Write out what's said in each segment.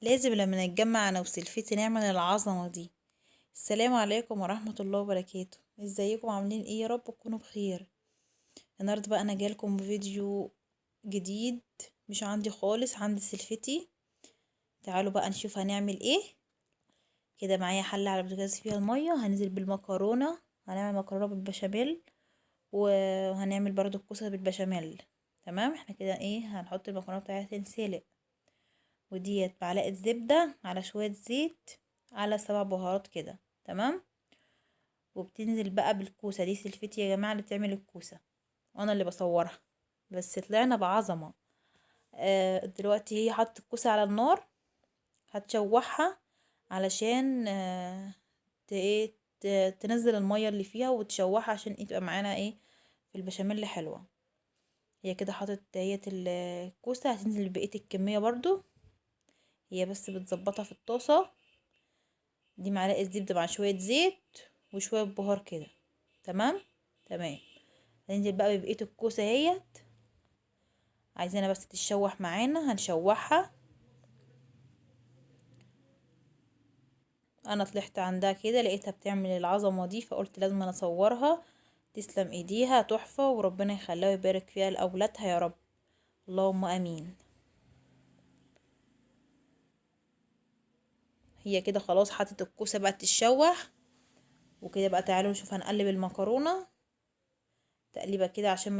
لازم لما نتجمع انا وسلفتي نعمل العظمة دي. السلام عليكم ورحمة الله وبركاته. ازيكم عاملين ايه؟ يا رب تكونوا بخير. النهاردة بقى انا جايلكم بفيديو جديد، مش عندي خالص، عند سلفتي. تعالوا بقى نشوف هنعمل ايه. كده معايا حلة على البوتاجاز فيها المية، هننزل بالمكرونة. هنعمل مكرونة بالبشاميل، وهنعمل برضو الكوسة بالبشاميل. تمام، احنا كده ايه، هنحط المكرونة بتاعتها تنسلق، وديت معلقة زبدة على شوية زيت على 7 بهارات كده. تمام. وبتنزل بقى بالكوسة دي، سلفتي يا جماعة اللي بتعمل الكوسة، وانا اللي بصورها، بس طلعنا بعظمة. دلوقتي هي حطت الكوسة على النار، هتشوحها علشان ايه، تنزل المية اللي فيها وتشوحها عشان ايه تبقى معانا ايه في البشاميل حلوة. هي كده حطت دهيت الكوسة، هتنزل بقية الكمية برضو. هي بس بتظبطها في الطاسة دي، معلقة زبدة مع شوية زيت وشوية بهار كده. تمام. تمام. هننزل بقى ببقية الكوسة اهيت، عايزينها بس تتشوح معانا، هنشوحها. انا طلعت عندها كده لقيتها بتعمل العظمة دي، فقلت لازم أنا اصورها. تسلم ايديها، تحفة، وربنا يخليها ويبارك فيها لأولادها يا رب. اللهم امين. هي كده خلاص حطت الكوسة بقى تتشوح، وكده بقى تعالوا نشوف هنقلب المكرونة تقليبة كده عشان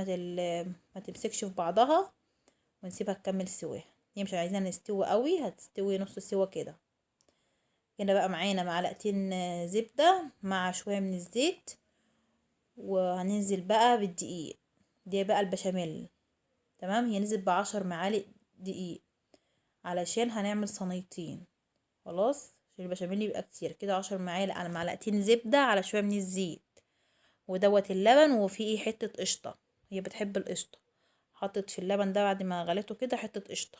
ما تمسكش في بعضها، ونسيبها تكمل سواها. هي مش عايزاها نستوي قوي، هتستوي نص سوا كده. هنا بقى معانا معلقتين زبدة مع شوية من الزيت، وهننزل بقى بالدقيق. دي بقى البشاميل. تمام، هي نزل ب10 معالق دقيق علشان هنعمل صينيتين. خلاص، عشان البشاميل يبقى كتير كده، 10 معالق على معلقتين زبدة على شوية من الزيت، ودوت اللبن، وفيه حتة قشطة. هي بتحب القشطة، حطت في اللبن ده بعد ما غليته كده حتة قشطة.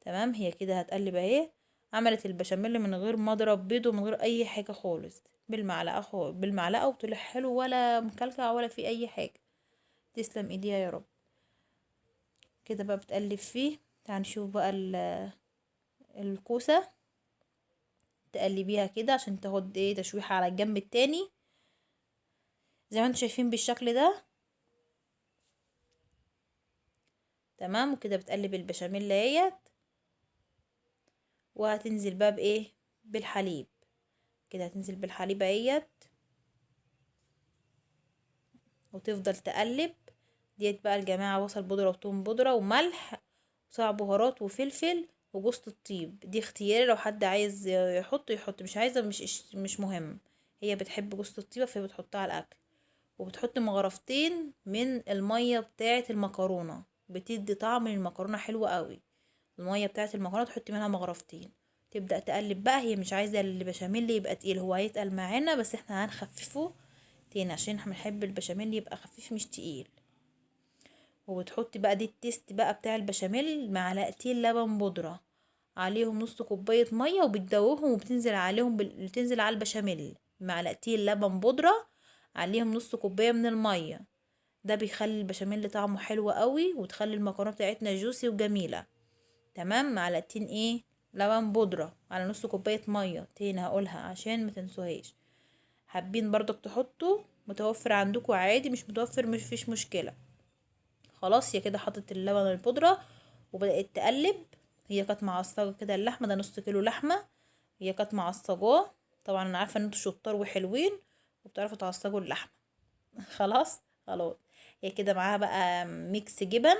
تمام. هي كده هتقلب اهي، عملت البشاميل من غير ما اضرب بيض ومن غير اي حاجه خالص، بالمعلقه بالمعلقه، وطلع حلو ولا مكلكع ولا في اي حاجه. تسلم ايديها يا رب. كده بقى بتقلب فيه. تعال نشوف بقى الكوسه، تقلبيها كده عشان تاخد ايه تشويحه على الجنب التاني، زي ما انتم شايفين بالشكل ده. تمام. وكده بتقلب البشاميل اهيت، وهتنزل بقى بايه، بالحليب. كده هتنزل بالحليب اهيت، وتفضل تقلب. ديت بقى الجماعة بصل بودرة وتوم بودرة وملح وسبع بهارات وفلفل وجوز الطيب. دي اختياري، لو حد عايز يحط، مش عايزة مش مهم. هي بتحب جوز الطيبة فهي بتحطها على الأكل. وبتحط مغرفتين من المية بتاعة المكرونة، بتدي طعم للمكرونة حلوة قوي. المية بتاعة المكرونة تحطي منها مغرفتين. تبدأ تقلب بقى. هي مش عايزة البشاميل يبقى تقيل، هو هيتقل معانا بس احنا هنخففه تاني عشان احنا بنحب البشاميل يبقى خفيف مش تقيل. وبتحطي بقى دي التيست بقى بتاع البشاميل، معلقتين لبن بودرة عليهم نص كوباية مية، وبتدوبهم، وبتنزل عليهم بتنزل على البشاميل معلقتين لبن بودرة عليهم نص كوباية من المية. ده بيخلي البشاميل طعمه حلو قوي، وتخلي المكرونة بتاعتنا جوسي وجميلة. تمام. معلقتين ايه، لبن بودرة على نص كوباية مية. تاني هقولها عشان ما تنسوهاش. حابين برضك تحطوا، متوفر عندكم عادي، مش متوفر مش فيش مشكلة. خلاص، هي كده حطت اللبن البودرة وبدأت تقلب. هي كانت معصجة كده اللحمة، ده نص كيلو لحمة. هي كانت معصجاه. طبعا انا عارفة ان انتوا شطار وحلوين وبتعرفوا تعصجوا اللحمة. خلاص. خلاص. هي كده معاها بقى ميكس جبن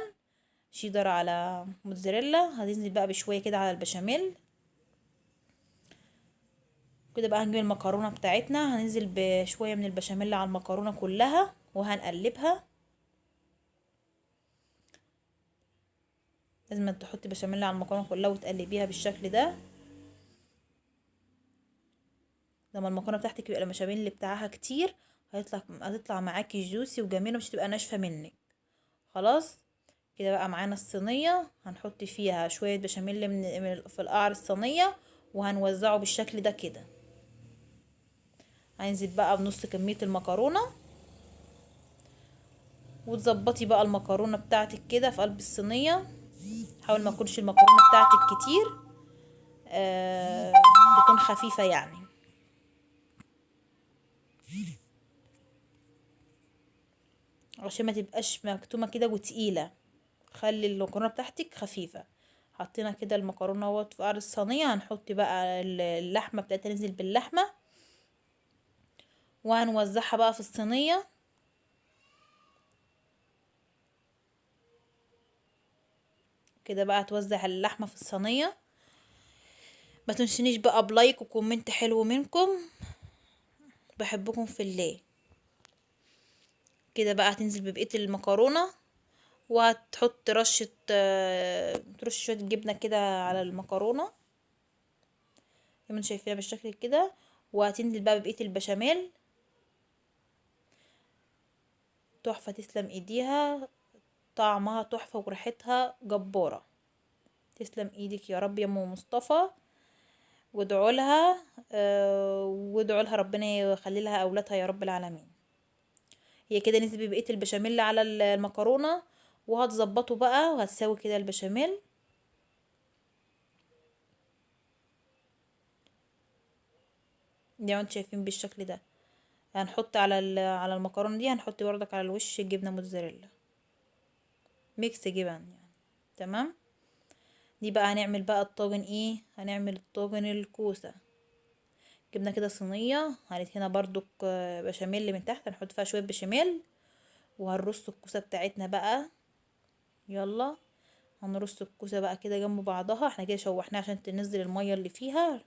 شيدر على موتزاريلا. هتنزل بقى بشوية كده على البشاميل. كده بقى هنجيب المكرونة بتاعتنا، هننزل بشوية من البشاميل على المكرونة كلها وهنقلبها. لازم تحطي بشاميل على المكرونة كلها وتقلبيها بالشكل ده. لما المكرونه بتاعتك يبقى البشاميل بتاعها كتير، هتطلع معاكي جوسي وجميله، مش هتبقى ناشفه منك. خلاص. كده بقى معانا الصينيه، هنحط فيها شويه بشاميل في القعر الصينيه، وهنوزعه بالشكل ده كده. هننزل بقى بنص كميه المكرونه، وتظبطي بقى المكرونه بتاعتك كده في قلب الصينيه. حاول ما تكونش المكرونه بتاعتك كتير تكون خفيفة يعني. عشان ما تبقاش مكتومة كده وتقيلة، خلي المكرونة بتاعتك خفيفة. حطينا كده المكرونة اهوت في قعر الصينية. هنحط بقى اللحمة بتاعتها، ننزل باللحمة وهنوزعها بقى في الصينية كده. بقى توزع اللحمة في الصينية. ما تنسونيش بقى بلايك وكومنت حلو منكم، بحبكم في الله. كده بقى هتنزل ببقية المكرونة، وهتحط رشة ترش شوية جبنة كده على المكرونة زي ما انتوا شايفينها بالشكل كده. وهتنزل بقى ببقية البشاميل. تحفة، تسلم ايديها، طعمها تحفة وريحتها جبارة. تسلم ايدك يا رب يا ام مصطفى. وادعوا لها وادعوا لها ربنا يخلي لها اولادها يا رب العالمين. هي كده نزل ببقية البشاميل على المكرونة، وهتظبطه بقى وهتساوي كده البشاميل زي ما انتوا شايفين بالشكل ده. هنحط على على المكرونه دي، هنحط بردك على الوش جبنه موتزاريلا، ميكس جبن يعني. تمام. دي بقى هنعمل بقى الطاجن ايه، هنعمل الطاجن الكوسه. جبنا كده صينيه، هندهنها بردك بشاميل من تحت، هنحط فيها شويه بشاميل. وهنرص الكوسه بتاعتنا بقى. يلا هنرص الكوسه بقى كده جنب بعضها. احنا كده شوحناها عشان تنزل الميه اللي فيها،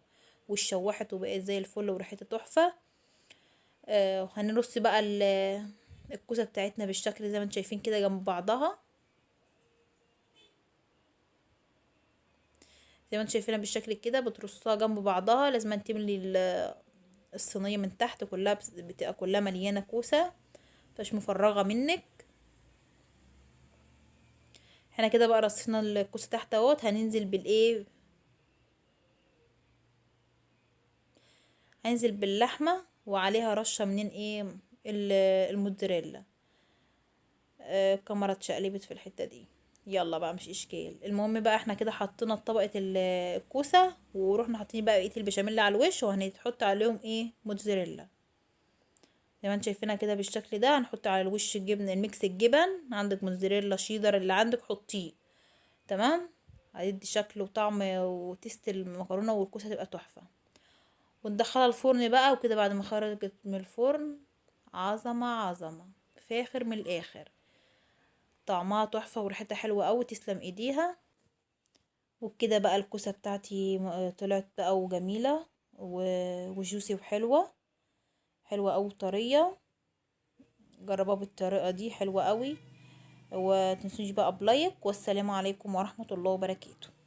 وشوحت وبقت زي الفل وريحتها تحفه. هنرص بقى الكوسه بتاعتنا بالشكل زي ما انتم شايفين كده جنب بعضها. زي ما انتم شايفينها بالشكل كده، بترصها جنب بعضها. لازم تملي الصينيه من تحت كلها، بتبقى كلها مليانه كوسه، مش مفرغه منك. احنا كده بقى رصينا الكوسه تحت اهوت. هننزل بالايه، هننزل باللحمه وعليها رشه منين ايه، الموتزاريلا. الكاميرا اتشقلبت في الحته دي. يلا بقى مش اشكال. المهم بقى احنا كده حطينا طبقه الكوسه، ورحنا حاطين بقى بقيه البشاميل على الوش، وهنحط عليهم ايه، موتزاريلا زي ما انت شايفينها كده بالشكل ده. هنحط على الوش الجبن، الميكس الجبن، عندك موتزاريلا شيدر اللي عندك حطيه. تمام. هيدي شكل وطعم وتست المكرونه والكوسه تبقى تحفه. وندخلها الفرن بقى وكده. بعد ما خرجت من الفرن، عظمه عظمه، فاخر من الاخر، طعمها تحفه وريحتها حلوه قوي. تسلم ايديها. وبكده بقى الكوسه بتاعتي طلعت بقى وجميله وجوسي وحلوه، حلوه قوي طريه. جربوها بالطريقه دي، حلوه قوي. ومتنسوش بقى بلايك. والسلام عليكم ورحمه الله وبركاته.